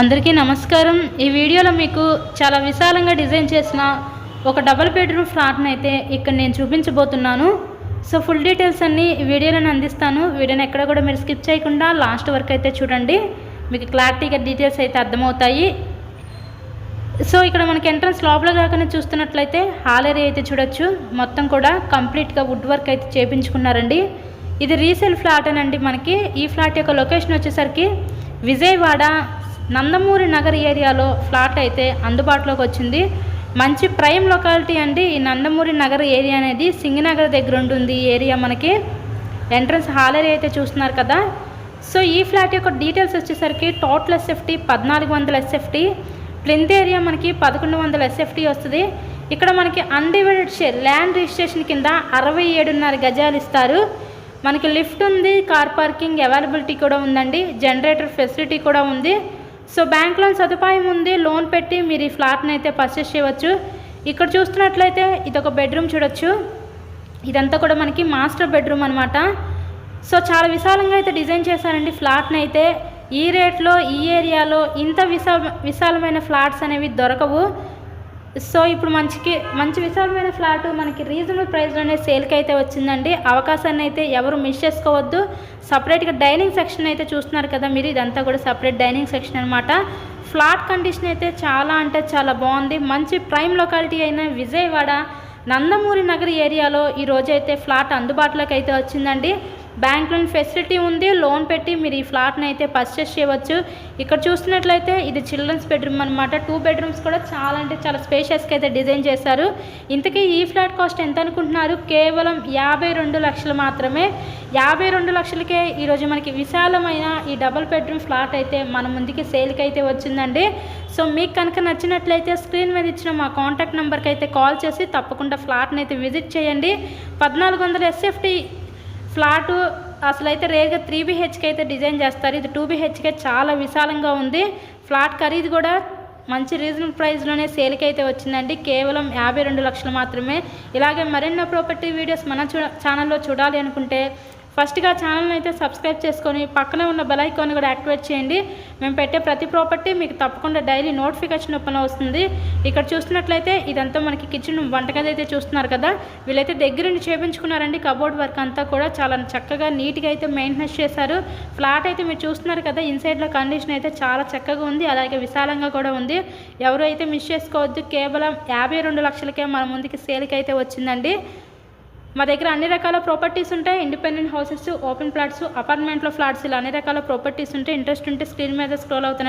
అందరికీ నమస్కారం। ఈ వీడియోలో మీకు చాలా విశాలంగా డిజైన్ చేసిన ఒక డబుల్ బెడ్రూమ్ ఫ్లాట్‌ని అయితే ఇక్కడ నేను చూపించబోతున్నాను। సో ఫుల్ డీటెయిల్స్ అన్నీ ఈ వీడియోలో అందిస్తాను। వీడియోని ఎక్కడ కూడా మీరు స్కిప్ చేయకుండా లాస్ట్ వరకు అయితే చూడండి, మీకు క్లారిటీగా డీటెయిల్స్ అయితే అర్థమవుతాయి। సో ఇక్కడ మనకి ఎంట్రన్స్ లోపల రాగానే చూస్తున్నట్లయితే హాల్ ఏరియా అయితే చూడొచ్చు। మొత్తం కూడా కంప్లీట్‌గా వుడ్ వర్క్ అయితే చేపించుకున్నారండి। ఇది రీసేల్ ఫ్లాట్ అనండి। మనకి ఈ ఫ్లాట్ యొక్క లొకేషన్ వచ్చేసరికి విజయవాడ నందమూరి నగర్ ఏరియాలో ఫ్లాట్ అయితే అందుబాటులోకి వచ్చింది। మంచి ప్రైమ్ లొకాలిటీ అండి। ఈ నందమూరి నగర్ ఏరియా అనేది సింగనగర్ దగ్గర ఉంటుంది। ఈ ఏరియా మనకి ఎంట్రన్స్ హాల్ ఏరియా అయితే చూస్తున్నారు కదా। సో ఈ ఫ్లాట్ యొక్క డీటెయిల్స్ వచ్చేసరికి total SFT 1400 SFT, plinth area మనకి 1100 ఎస్ఎఫ్టీ వస్తుంది। ఇక్కడ మనకి అన్డివైడెడ్ షేర్ ల్యాండ్ రిజిస్ట్రేషన్ కింద 67.5 గజాలు ఇస్తారు। మనకి లిఫ్ట్ ఉంది, కార్ పార్కింగ్ అవైలబిలిటీ కూడా ఉందండి, జనరేటర్ ఫెసిలిటీ కూడా ఉంది। సో బ్యాంక్ లోన్ సదుపాయం ఉంది, లోన్ పెట్టి మీరు ఈ ఫ్లాట్ని అయితే పర్చేస్ చేయవచ్చు। ఇక్కడ చూస్తున్నట్లయితే ఇది ఒక బెడ్రూమ్ చూడొచ్చు। ఇదంతా కూడా మనకి మాస్టర్ బెడ్రూమ్ అనమాట। సో చాలా విశాలంగా అయితే డిజైన్ చేశారండి ఫ్లాట్ని అయితే। ఈ రేట్లో ఈ ఏరియాలో ఇంత విశాలమైన ఫ్లాట్స్ అనేవి దొరకవు। సో ఇప్పుడు మంచి విశాలమైన ఫ్లాట్ మనకి రీజనబుల్ ప్రైస్లోనే సేల్కి అయితే వచ్చిందండి। అవకాశాన్ని అయితే ఎవరు మిస్ చేసుకోవద్దు। సపరేట్గా డైనింగ్ సెక్షన్ అయితే చూస్తున్నారు కదా మీరు, ఇదంతా కూడా సపరేట్ డైనింగ్ సెక్షన్ అనమాట। ఫ్లాట్ కండిషన్ అయితే చాలా అంటే చాలా బాగుంది। మంచి ప్రైమ్ లొకాలిటీ అయిన విజయవాడ నందమూరి నగర్ ఏరియాలో ఈ రోజైతే ఫ్లాట్ అందుబాటులోకి అయితే వచ్చిందండి। బ్యాంక్ లోన్ ఫెసిలిటీ ఉంది, లోన్ పెట్టి మీరు ఈ ఫ్లాట్ని అయితే పర్చేస్ చేయవచ్చు। ఇక్కడ చూస్తున్నట్లయితే ఇది చిల్డ్రన్స్ బెడ్రూమ్ అనమాట। 2 బెడ్రూమ్స్ కూడా చాలా అంటే చాలా స్పేషియస్గా అయితే డిజైన్ చేశారు। ఇంతకీ ఈ ఫ్లాట్ కాస్ట్ ఎంత అనుకుంటున్నారు? కేవలం 52 లక్షలు మాత్రమే। 52 లక్షలకే ఈరోజు మనకి విశాలమైన ఈ డబుల్ బెడ్రూమ్ ఫ్లాట్ అయితే మన ముందుకి సేల్కి అయితే వచ్చిందండి। సో మీకు కనుక నచ్చినట్లయితే స్క్రీన్ మీద ఇచ్చిన మా కాంటాక్ట్ నెంబర్కి అయితే కాల్ చేసి తప్పకుండా ఫ్లాట్ని అయితే విజిట్ చేయండి। 1400 ఎస్ఎఫ్టీ ఫ్లాటు అసలు అయితే రేర్గా 3 BHK అయితే డిజైన్ చేస్తారు। ఇది 2 BHK చాలా విశాలంగా ఉంది। ఫ్లాట్ ఖరీదు కూడా మంచి రీజనబుల్ ప్రైస్లోనే సేల్కి అయితే వచ్చిందండి, కేవలం 52 లక్షలు మాత్రమే। ఇలాగే మరెన్నో ప్రాపర్టీ వీడియోస్ మన ఛానల్లో చూడాలి అనుకుంటే ఫస్ట్గా ఛానల్ని అయితే సబ్స్క్రైబ్ చేసుకొని పక్కనే ఉన్న బెల్ ఐకాన్ కూడా యాక్టివేట్ చేయండి। మేము పెట్టే ప్రతి ప్రాపర్టీ మీకు తప్పకుండా డైలీ నోటిఫికేషన్ ఓపెన్ వస్తుంది। ఇక్కడ చూస్తున్నట్లయితే ఇదంతా మనకి కిచెన్ వంటగది అయితే చూస్తున్నారు కదా, వీళ్ళైతే దగ్గరుండి చేయించుకున్నారండి। కబోర్డ్ వర్క్ అంతా కూడా చాలా చక్కగా నీట్గా అయితే మెయింటెనెన్స్ చేశారు। ఫ్లాట్ అయితే మీరు చూస్తున్నారు కదా, ఇన్సైడ్లో కండిషన్ అయితే చాలా చక్కగా ఉంది, అలాగే విశాలంగా కూడా ఉంది। ఎవరు అయితే మిస్ చేసుకోవద్దు, కేవలం 52 లక్షలకే మన ముందుకి సేల్కి అయితే వచ్చిందండి। మా దగ్గర అన్ని రకాల ప్రాపర్టీస్ ఉంటాయి, ఇండిపెండెంట్ హౌసెస్, ఓపెన్ ప్లాట్స్, అపార్ట్మెంట్లో ఫ్లాట్స్, ఇలా అన్ని రకాల ప్రాపర్టీస్ ఉంటాయి। ఇంట్రెస్ట్ ఉంటే స్క్రీన్ మీద స్క్రోల్ అవుతున్న